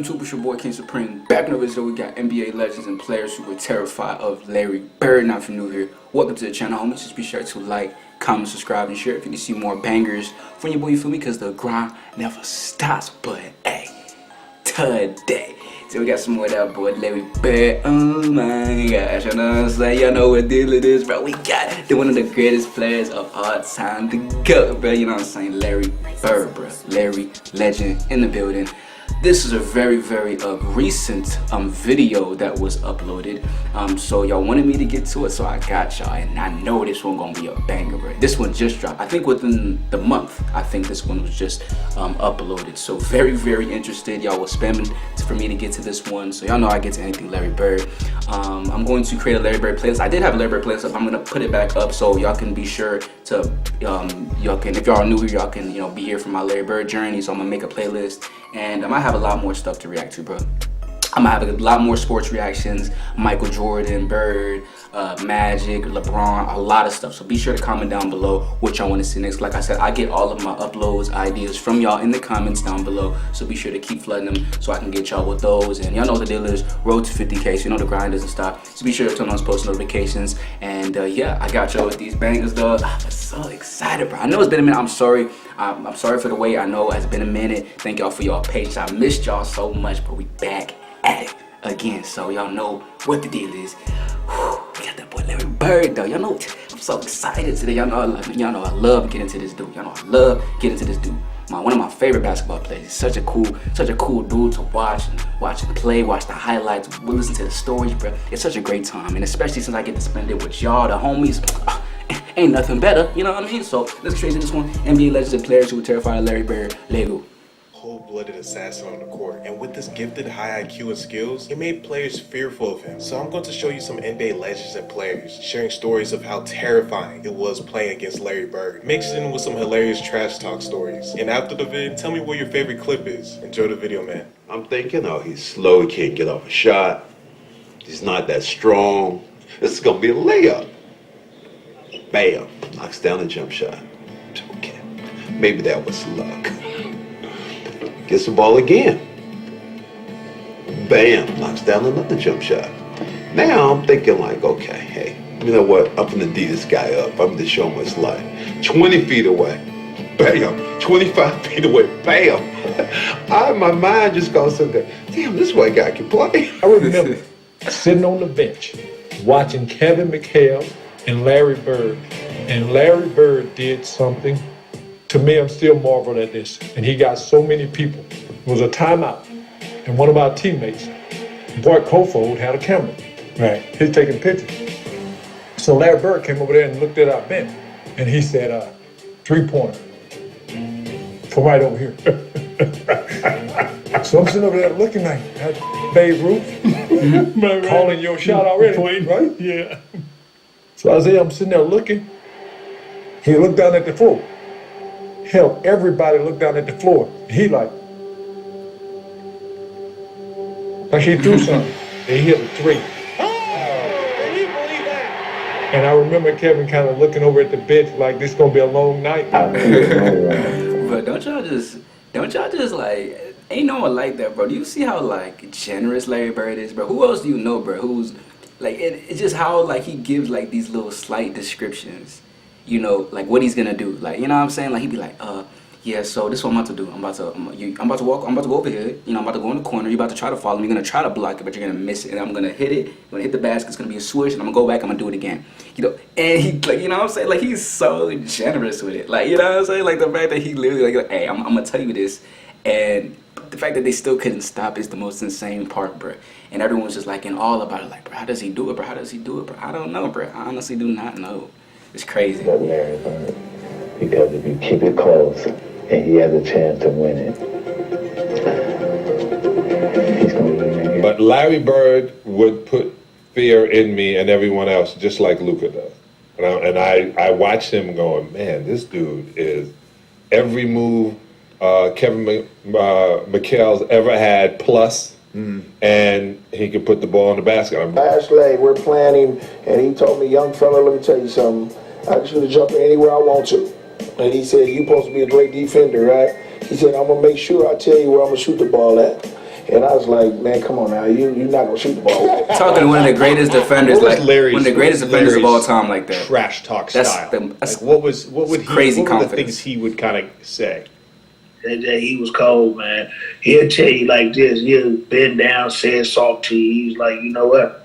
YouTube? It's your boy KingSupreme. Back in the video, we got NBA legends and players who were terrified of Larry Bird. Now, if you're new here, welcome to the channel, homies. Just be sure to like, comment, subscribe, and share if you can see more bangers from your boy, you feel me? Because the grind never stops. But hey, today, so we got some more of that boy Larry Bird. Oh my gosh, you know what I'm saying? Y'all know what deal it is, bro. We got one of the greatest players of all time to go, bro. You know what I'm saying? Larry Bird, bro. Larry, legend in the building. This is a very recent video that was uploaded, so y'all wanted me to get to it, so I got y'all, and I know this one gonna be a banger, bro. This one just dropped, I think within the month. I think this one was just uploaded, so very interested. Y'all was spamming for me to get to this one, so y'all know I get to anything Larry Bird. I'm going to create a Larry Bird playlist. I did have a Larry Bird playlist up. I'm gonna put it back up so y'all can be sure to y'all can, if y'all are new here, y'all can be here for my Larry Bird journey. So I'm gonna make a playlist, and I might have a lot more stuff to react to, bro. I'm gonna have a lot more sports reactions, Michael Jordan, Bird, Magic, LeBron, a lot of stuff. So be sure to comment down below what y'all want to see next. Like I said, I get all of my uploads, ideas from y'all in the comments down below. So be sure to keep flooding them so I can get y'all with those. And y'all know the deal is road to 50K, so you know the grind doesn't stop. So be sure to turn on those post notifications. And yeah, I got y'all with these bangers, though. I'm so excited, bro. I know it's been a minute. I'm sorry. I'm sorry for the wait. I know it's been a minute. Thank y'all for y'all patience. I missed y'all so much, but we back at it again, so y'all know what the deal is. We got that boy Larry Bird, though. Y'all know I'm so excited today. Y'all know I love getting to this dude. Y'all know I love getting to this dude. One of my favorite basketball players. He's such a cool dude to watch and play, watch the highlights, listen to the stories, bro. It's such a great time, and especially since I get to spend it with y'all, the homies. Ain't nothing better, you know what I mean? So let's get straight into this one. NBA legends and players who were terrified of Larry Bird. Lego. Cold-blooded assassin on the court, and with this gifted high IQ and skills, it made players fearful of him. So I'm going to show you some NBA legends and players, sharing stories of how terrifying it was playing against Larry Bird, mixed in with some hilarious trash talk stories. And after the vid, tell me what your favorite clip is. Enjoy the video, man. I'm thinking, oh, he's slow, he can't get off a shot, he's not that strong, this is going to be a layup. Bam, knocks down a jump shot. Okay, maybe that was luck. Gets the ball again. Bam, knocks down another jump shot. Now I'm thinking like, okay, hey, you know what? I'm gonna D this guy up. I'm gonna show him what's like. 20 feet away. Bam. 25 feet away. Bam. My mind just goes to the, damn, this white guy can play. I remember sitting on the bench watching Kevin McHale and Larry Bird. And Larry Bird did something. To me, I'm still marveled at this. And he got so many people. It was a timeout. And one of our teammates, Bart Kofold, had a camera. Right. He's taking pictures. So Larry Bird came over there and looked at our bench. And he said, 3-pointer. From right over here. So I'm sitting over there looking like, that's Babe Ruth. Calling your shot already, right? Yeah. So I'm sitting there looking. He looked down at the floor. Hell, everybody looked down at the floor. He like he threw something. And he hit a 3. Oh, can you believe that? And I remember Kevin kind of looking over at the bench like this gonna be a long night. But don't y'all just like, ain't no one like that, bro. Do you see how like generous Larry Bird is, bro? Who else do you know, bro? Who's like it's just how like he gives like these little slight descriptions. You know, like what he's gonna do, like, you know what I'm saying? Like he'd be like, yeah, so this is what I'm about to do. I'm about to go over here. You know, I'm about to go in the corner. You're about to try to follow me. You're gonna try to block it, but you're gonna miss it. And I'm gonna hit it. I'm gonna hit the basket. It's gonna be a switch, and I'm gonna go back. I'm gonna do it again. You know, and he like, you know what I'm saying? Like he's so generous with it. Like, you know what I'm saying? Like the fact that he literally like hey, I'm gonna tell you this, and the fact that they still couldn't stop is the most insane part, bro. And everyone's just like in all about it. Like, bro, how does he do it, bro? How does he do it, bro? I don't know, bro. I honestly do not know. It's crazy. But Larry Bird, because if you keep it close and he has a chance to win it, he's going to win it. But Larry Bird would put fear in me and everyone else, just like Luka does. And I watched him going, man, this dude is every move Kevin McHale's ever had plus. And he could put the ball in the basket. Ashley, we're planning, and he told me, young fella, let me tell you something. I can shoot a jumper anywhere I want to. And he said, you're supposed to be a great defender, right? He said, I'm going to make sure I tell you where I'm going to shoot the ball at. And I was like, man, come on now, you're not gonna shoot the ball. Talking to one of the greatest defenders, What was like Larry's, one of the greatest defenders of all time, like that. trash talk That's style. that's Like what would he? crazy What were the confidence. things he would kind of say? That he was cold, man. He'll tell you like this. He'll bend down, say soft to you. He's like, you know what?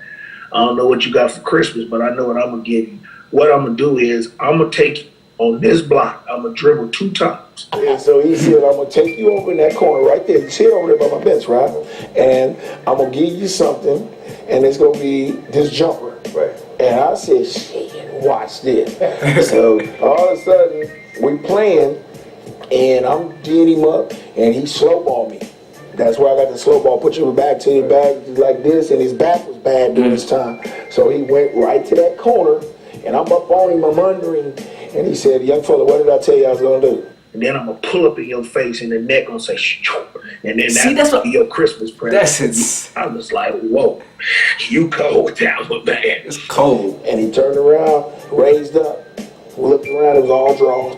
I don't know what you got for Christmas, but I know what I'm gonna give you. What I'm gonna do is I'm gonna take you on this block. I'm gonna dribble 2 times. And so he said, I'm gonna take you over in that corner right there. You see it over there by my bench, right? And I'm gonna give you something, and it's gonna be this jumper. Right. And I said, shit, watch this. So all of a sudden, we playing, and I'm D'ing him up, and he slow ball me. That's where I got the slow ball. Put your back to your back like this, and his back was bad during this time. So he went right to that corner, and I'm up on him, I'm under him, and he said, young fella, what did I tell you I was gonna do? And then I'm gonna pull up in your face, and the neck gonna say, shoo. And then See, that's that's what- your Christmas present. That's ins- I was like, whoa, you cold with that one, man. It's cold. And he turned around, raised up, looked around, it was all drawn.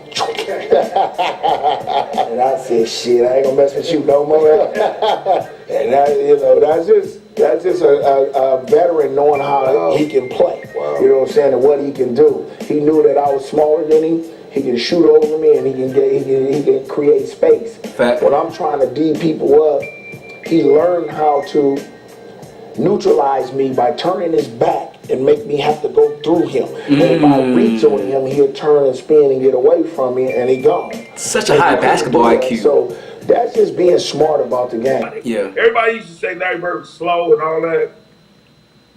And I said, shit, I ain't gonna mess with you no more. And that, you know, that's just a veteran knowing how he can play. You know what I'm saying, and what he can do. He knew that I was smaller than him. He can shoot over me, and he can create space. Fact. When I'm trying to D people up, he learned how to neutralize me by turning his back and make me have to go through him. And if I reach on him, he'll turn and spin and get away from me, and he gone. Such a high basketball IQ. So that's just being smart about the game. Yeah. Everybody used to say Larry Bird was slow and all that.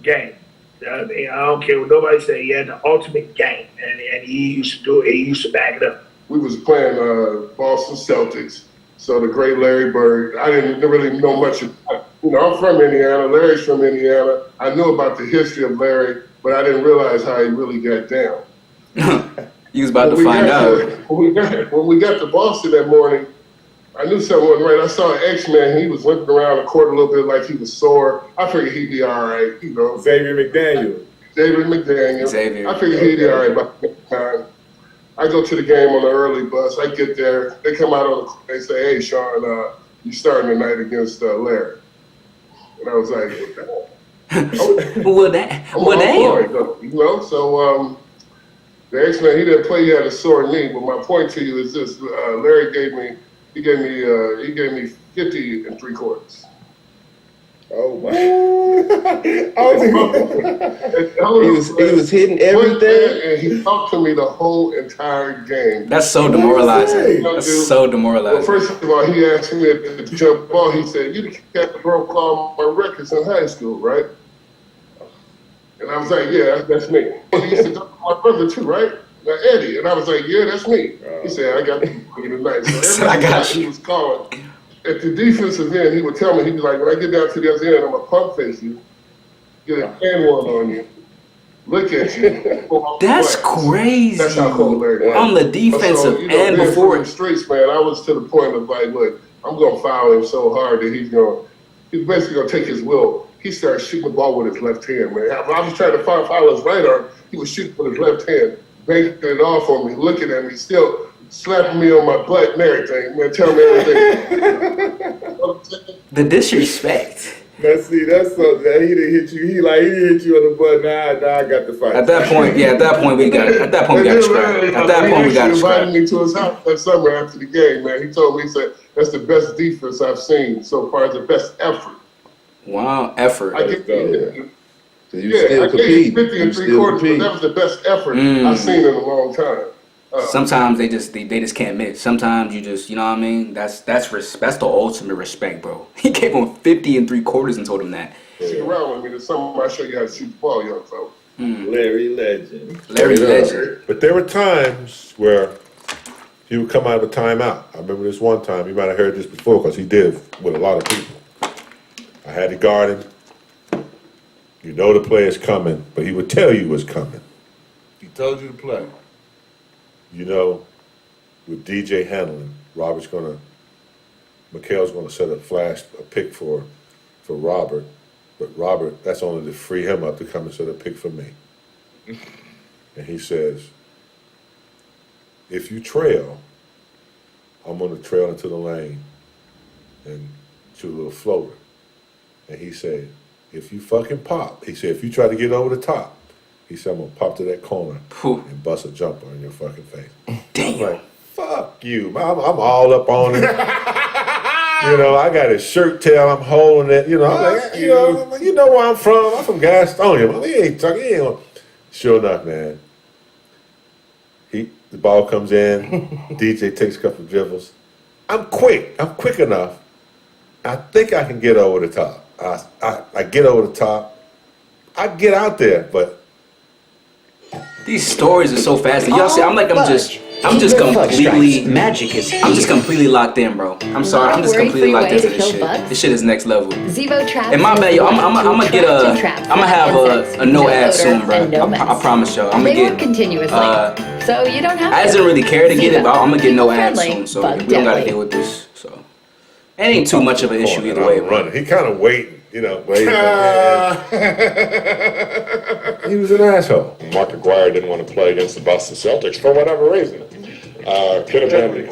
Game. I mean, I don't care what nobody say. He had the ultimate game, and he used to do it. He used to back it up. We was playing Boston Celtics. So the great Larry Bird, I didn't really know much about, you know, I'm from Indiana, Larry's from Indiana. I knew about the history of Larry, but I didn't realize how he really got down. You was about to find out. When we got to Boston that morning, I knew something wasn't right. I saw an X-Man, he was limping around the court a little bit like he was sore. I figured he'd be all right, you know. Xavier McDaniel. Xavier. I figured he'd be all right by that time. I go to the game on the early bus. I get there. They come out on the court. They say, hey, Sean, you starting tonight against Larry. And I was like, Well, damn. you know, so the X-Man, he didn't play. He had a sore knee. But my point to you is this: Larry gave me 50 and 3/4. Oh my! he was hitting everything, and he talked to me the whole entire game. That's so demoralizing. That's so demoralizing. Well, first of all, he asked me to jump ball. He said, "You the cat that broke all my records in high school, right?" And I was like, "Yeah, that's me." And he said, "My brother too, right?" Eddie, and I was like, "Yeah, that's me." He said, "I got you tonight." So I got he was calling. At the defensive end, he would tell me, he'd be like, when I get down to the other end, I'm going to pump face you, get a hand one on you, look at you. That's crazy. That's how cold Larry was. On the defensive end before. In the streets, man, I was to the point of like, look, I'm going to foul him so hard that he's basically going to take his will. He started shooting the ball with his left hand, man. I was trying to foul his right arm. He was shooting with his left hand, banking it off on me, looking at me, still slapping me on my butt and everything, man, telling me everything. The disrespect. That's something that he didn't hit you. He didn't hit you on the butt. Now I got the fight. At that point, we got to scrap. At that point, we got to scrap. He invited me to his house that summer after the game, man. He told me, he said, that's the best defense I've seen so far, the best effort. Wow, effort. I get So you still compete. 50 and 3/4, but that was the best effort I've seen in a long time. Sometimes they just can't miss. Sometimes you just, you know what I mean? That's the ultimate respect, bro. He gave him 50 and 3/4 and told him that. Stick around with me. There's something I show you how to shoot the ball, young fella. Larry Legend. Larry Legend. But there were times where he would come out of a timeout. I remember this one time. You might have heard this before because he did with a lot of people. I had to guard him. You know the play is coming, but he would tell you what's coming. He told you to play. You know, with DJ handling, Mikhail's gonna set a pick for Robert, but Robert, that's only to free him up to come and set a pick for me. And he says, if you trail, I'm gonna trail into the lane and shoot a little floater. And he said, if you fucking pop, he said, if you try to get over the top, he said, I'm going to pop to that corner and bust a jumper in your fucking face. Damn. I'm like, fuck you. I'm all up on it. You know, I got his shirt tail, I'm holding it. You know, I'm like, you know where I'm from. I'm from Gastonia. He ain't talking. He ain't. Sure enough, man. The ball comes in. DJ takes a couple of dribbles. I'm quick. I'm quick enough. I think I can get over the top. I get over the top. I get out there, but these stories are so fast. Y'all see, I'm just completely locked in, bro. I'm sorry, I'm just completely locked into this shit. This shit is next level. And my bad, yo, I'm gonna have a no ad soon, bro. I promise y'all. I'm gonna get so you don't have I doesn't really care to get it, but I'm gonna get no ad soon, so we don't gotta deal with this. So it ain't too much of an issue either way, bro. He kind of waiting, waiting. He was an asshole. Mark Aguirre didn't want to play against the Boston Celtics for whatever reason. Could have been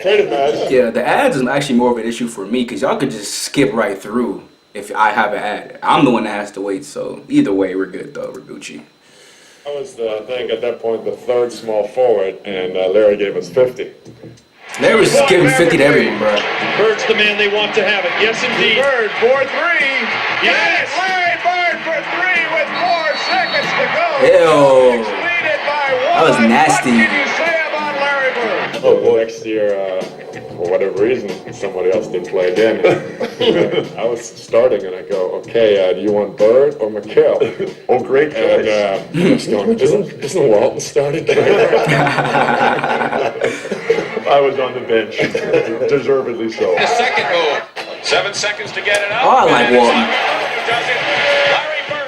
traded match. Yeah, the ads is actually more of an issue for me because y'all could just skip right through if I have an ad. I'm the one that has to wait, so either way, we're good though. We're Gucci. I was, I think, at that point, the third small forward, and Larry gave us 50. Larry was giving 50 to everyone, bro. Bird's the man they want to have it. Yes, indeed. Bird for three. Yes! Larry Bird for three with 4 seconds to go. Ew. That was nasty. What can you say about Larry Bird? Oh, well, next year, for whatever reason, somebody else didn't play again. I was starting, and I go, okay, do you want Bird or McHale? Oh, great choice. And I was going, isn't Walton starting? I was on the bench, deservedly so. The second goal. 7 seconds to get it out. Oh, I like Walton.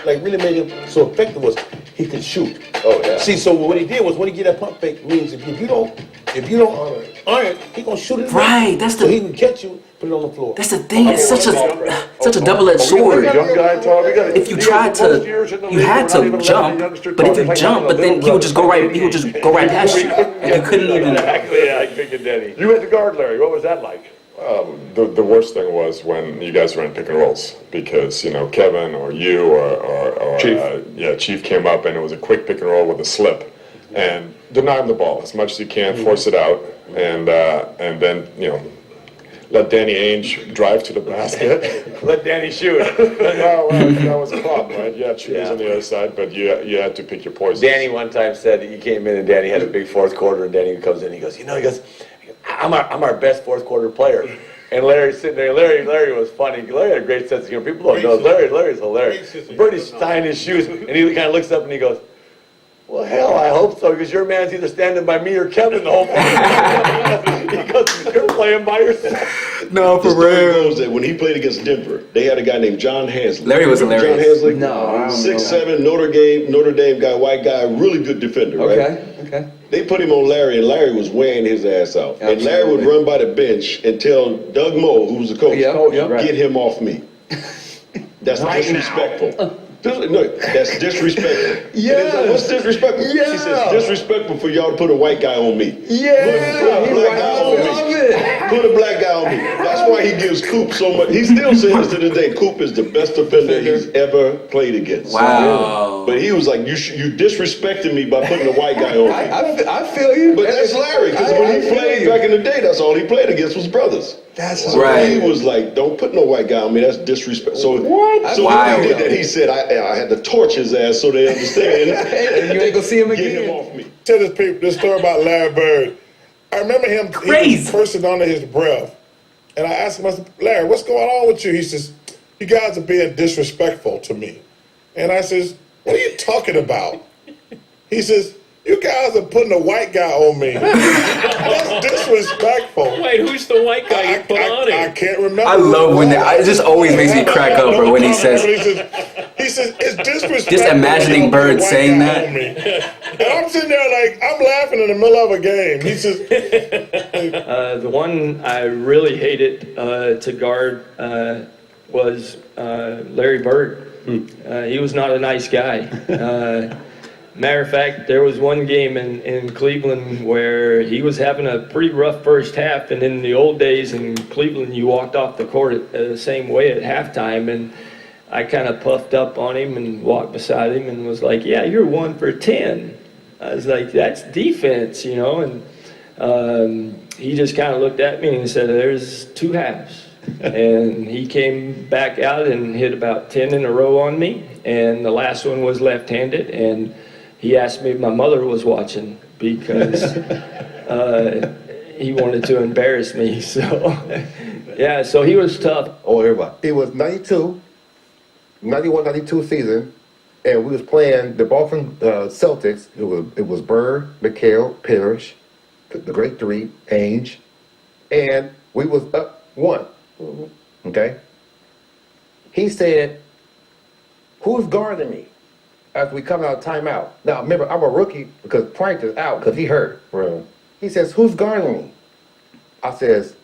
Like really made him so effective was he could shoot. Oh yeah. See, so what he did was when he get that pump fake means if you don't earn it, he gonna shoot it. Right. That's so he can catch you, put it on the floor. That's the thing. It's such a double-edged sword. If you tried to, you had to jump, but if you jump, but then he would just go right past you, and you couldn't even. Exactly. I figured Denny. You had to guard Larry. What was that like? The worst thing was when you guys ran pick and rolls because Kevin or you or Chief. Chief came up and it was a quick pick and roll with a slip and deny him the ball as much as you can, force it out, and then let Danny Ainge drive to the basket. Let Danny shoot. Well, that was a problem, right? Yeah, shooters on the other side, but you had to pick your poison. Danny one time said that he came in and Danny had a big fourth quarter, and Danny comes in and he goes, I'm our best fourth quarter player. And Larry's sitting there. Larry was funny. Larry had a great sense of humor. People don't know. Larry's hilarious. Birdie's tying his shoes, and he kind of looks up and he goes, well, hell, I hope so, because your man's either standing by me or Kevin the whole time. He goes, you're playing by yourself. No, for real. That when he played against Denver, they had a guy named John Hansley. Larry was hilarious. John Hansley? No, I don't 6'7", Notre Dame guy, white guy, really good defender, right? Okay. They put him on Larry, and Larry was wearing his ass out. Absolutely. And Larry would run by the bench and tell Doug Moe, who was the coach, get him off me. That's disrespectful. No, that's disrespectful. Yeah. And he's like, what's disrespectful? Yeah. He says, disrespectful for y'all to put a white guy on me. Yeah. Put a black guy on me. Put a black guy on me. That's why he gives Coop so much. He still says to this day, Coop is the best defender he's ever played against. Wow. But he was like, you disrespected me by putting a white guy on me. I feel you. But that's Larry, because when he played back in the day, that's all he played against was brothers. That's right. He was like, don't put no white guy on me. That's disrespect. So what? So when he did that, he said, I had to torch his ass so they understand. And you ain't gonna see him again. Get him off me. Tell this story about Larry Bird. I remember him cursing under his breath. And I asked him, I said, Larry, what's going on with you? He says, you guys are being disrespectful to me. And I says, what are you talking about? He says, you guys are putting a white guy on me. That's disrespectful. Wait, who's the white guy you put on it? I can't remember. I love when it just always makes me crack up, bro, when he says it's disrespectful. Just imagining Bird saying that. And I'm sitting there like, I'm laughing in the middle of a game. He says, the one I really hated to guard was Larry Bird. He was not a nice guy. Matter of fact, there was one game in Cleveland where he was having a pretty rough first half, and in the old days in Cleveland, you walked off the court the same way at halftime, and I kind of puffed up on him and walked beside him and was like, yeah, you're 1 for 10. I was like, that's defense, you know, and he just kind of looked at me and said, there's 2 halves. And he came back out and hit about 10 in a row on me, and the last one was left-handed, and he asked me if my mother was watching because he wanted to embarrass me. So, yeah, so he was tough. Oh, everybody. It was 91, 92 season, and we was playing the Boston Celtics. It was Bird, McHale, Parrish, the great 3, Ainge, and we was up 1. Okay? He said, who's guarding me after we come out of timeout? Now, remember, I'm a rookie because Frank is out because he hurt. Right. He says, who's guarding me? I says,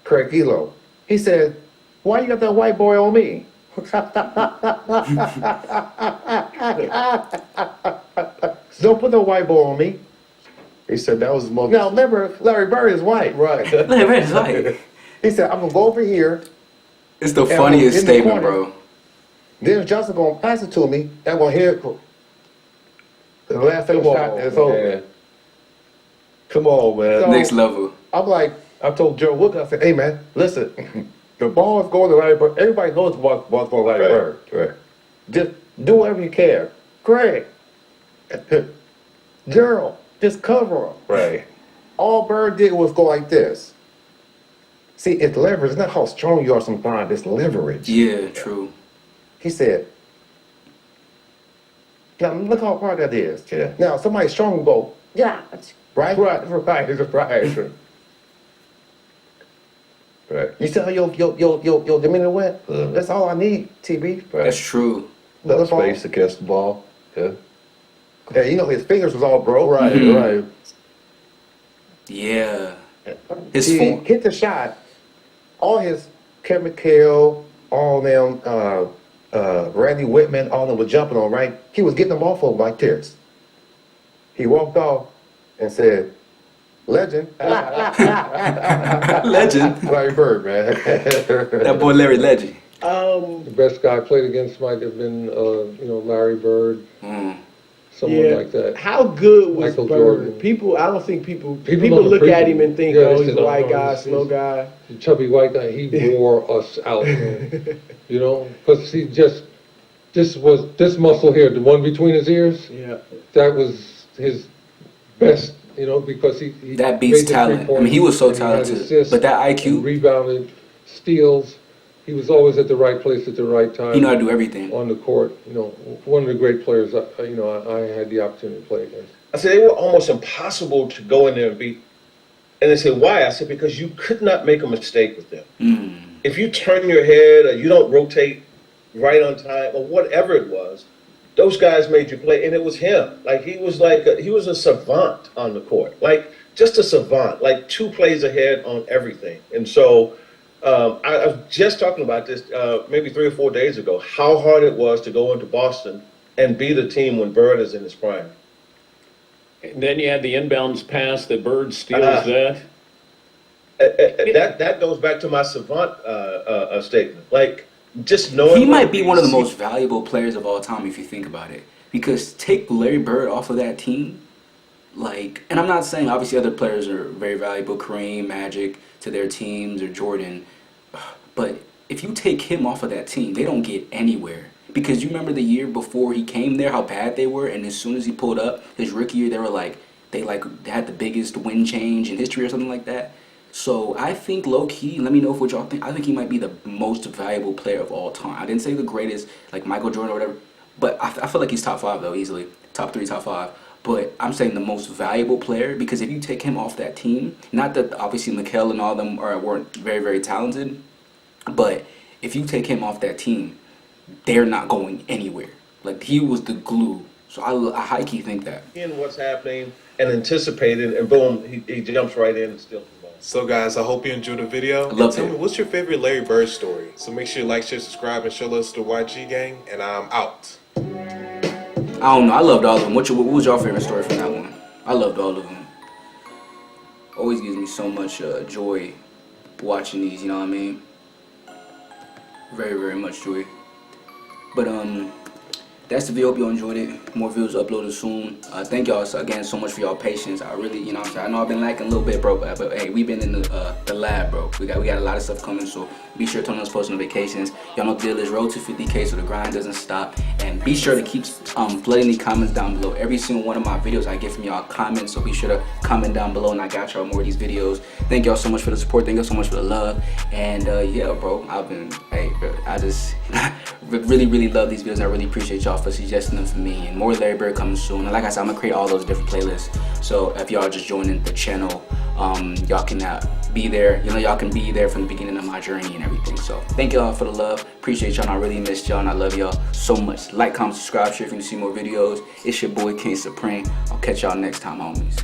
Craig Elo. He said, why you got that white boy on me? Don't put no white boy on me. He said that was the most... Now, remember, Larry Bird is white. Right. Larry Bird is white. He said, I'm going to go over here. It's the funniest statement, bro. Then Johnson going to pass it to me. I'm going to hit the last second shot, and it's over. Come on, man. So, next level. I'm like, I told Joe Wood, I said, hey, man, listen, the ball is going to Larry Bird. Everybody knows the ball's going to Larry Bird. Right. Just do whatever you can. Craig, Gerald, just cover him. Right. All Bird did was go like this. See, it's leverage. It's not how strong you are sometimes. It's leverage. Yeah, true. He said, now look how hard that is. Yeah. Now, somebody strong will go, yeah. Right? Right. Right. You see how your demeanor went? That's all I need, TB. Right. That's true. No space to catch the ball. Yeah. Yeah, you know his fingers was all broke. Right, right. Yeah. He hit the shot. All his Kevin McHale, all them, Randy Whitman, all them were jumping on, right? He was getting them off of like this. He walked off and said, legend. Legend. Larry Bird, man. That boy Larry Legend. The best guy I played against might have been, Larry Bird. Someone like that. How good was Michael Bird? Jordan. I don't think people don't look at appreciate him and think, yeah, he's a white guy, slow guy. The chubby white guy, he wore us out, man. You know, because he just, this muscle here, the one between his ears, that was his best, because he that beats made the talent. I mean, he was so talented, but that IQ, rebounded, steals. He was always at the right place at the right time. He know how to do everything on the court. One of the great players. I had the opportunity to play against. I said they were almost impossible to go in there and beat. And they said, why? I said, because you could not make a mistake with them. If you turn your head or you don't rotate right on time or whatever it was, those guys made you play. And it was him. He was a savant on the court. Just a savant. 2 plays ahead on everything. And so I was just talking about this maybe 3 or 4 days ago, how hard it was to go into Boston and beat a team when Bird is in his prime. And then you had the inbounds pass that Bird steals that. That goes back to my savant statement. Just knowing he might be one of the most valuable players of all time if you think about it. Because take Larry Bird off of that team, and I'm not saying obviously other players are very valuable, Kareem, Magic to their teams or Jordan, but if you take him off of that team, they don't get anywhere. Because you remember the year before he came there, how bad they were, and as soon as he pulled up his rookie year, they were they had the biggest win change in history or something like that. So I think low-key, let me know what y'all think, I think he might be the most valuable player of all time. I didn't say the greatest, like Michael Jordan or whatever, but I feel like he's top 5 though, easily. Top 3, top 5. But I'm saying the most valuable player, because if you take him off that team, not that obviously McHale and all of them weren't very, very talented, but if you take him off that team, they're not going anywhere. He was the glue. So I high-key think that. In what's happening and anticipating, and boom, he jumps right in and steals the ball. So guys, I hope you enjoyed the video. Tell me, what's your favorite Larry Bird story? So make sure you like, share, subscribe, and show us the YG gang, and I'm out. I don't know. I loved all of them. What was your favorite story from that one? I loved all of them. Always gives me so much joy watching these. You know what I mean? Very, very much joy. But that's the video. Hope you enjoyed it. More videos uploaded soon. Thank y'all again so much for y'all patience. I really, you know what I'm saying, I know I've been lacking a little bit, bro, but hey, we've been in the lab, bro. We got a lot of stuff coming, so be sure to turn on those post notifications. Y'all know the deal is road to 50K, so the grind doesn't stop. And be sure to keep flooding the comments down below. Every single one of my videos I get from y'all comments, so be sure to comment down below, and I got y'all more of these videos. Thank y'all so much for the support. Thank y'all so much for the love. And yeah, bro, I just really, really love these videos. I really appreciate y'all for suggesting them for me, and more Larry Bird coming soon. And like I said, I'm gonna create all those different playlists, so if y'all just joining the channel, y'all can be there. You know, y'all can be there from the beginning of my journey and everything. So thank y'all for the love. Appreciate y'all, and I really missed y'all, and I love y'all so much. Like, comment, subscribe, share if you want to see more videos. It's your boy KingSupreme. I'll catch y'all next time, homies.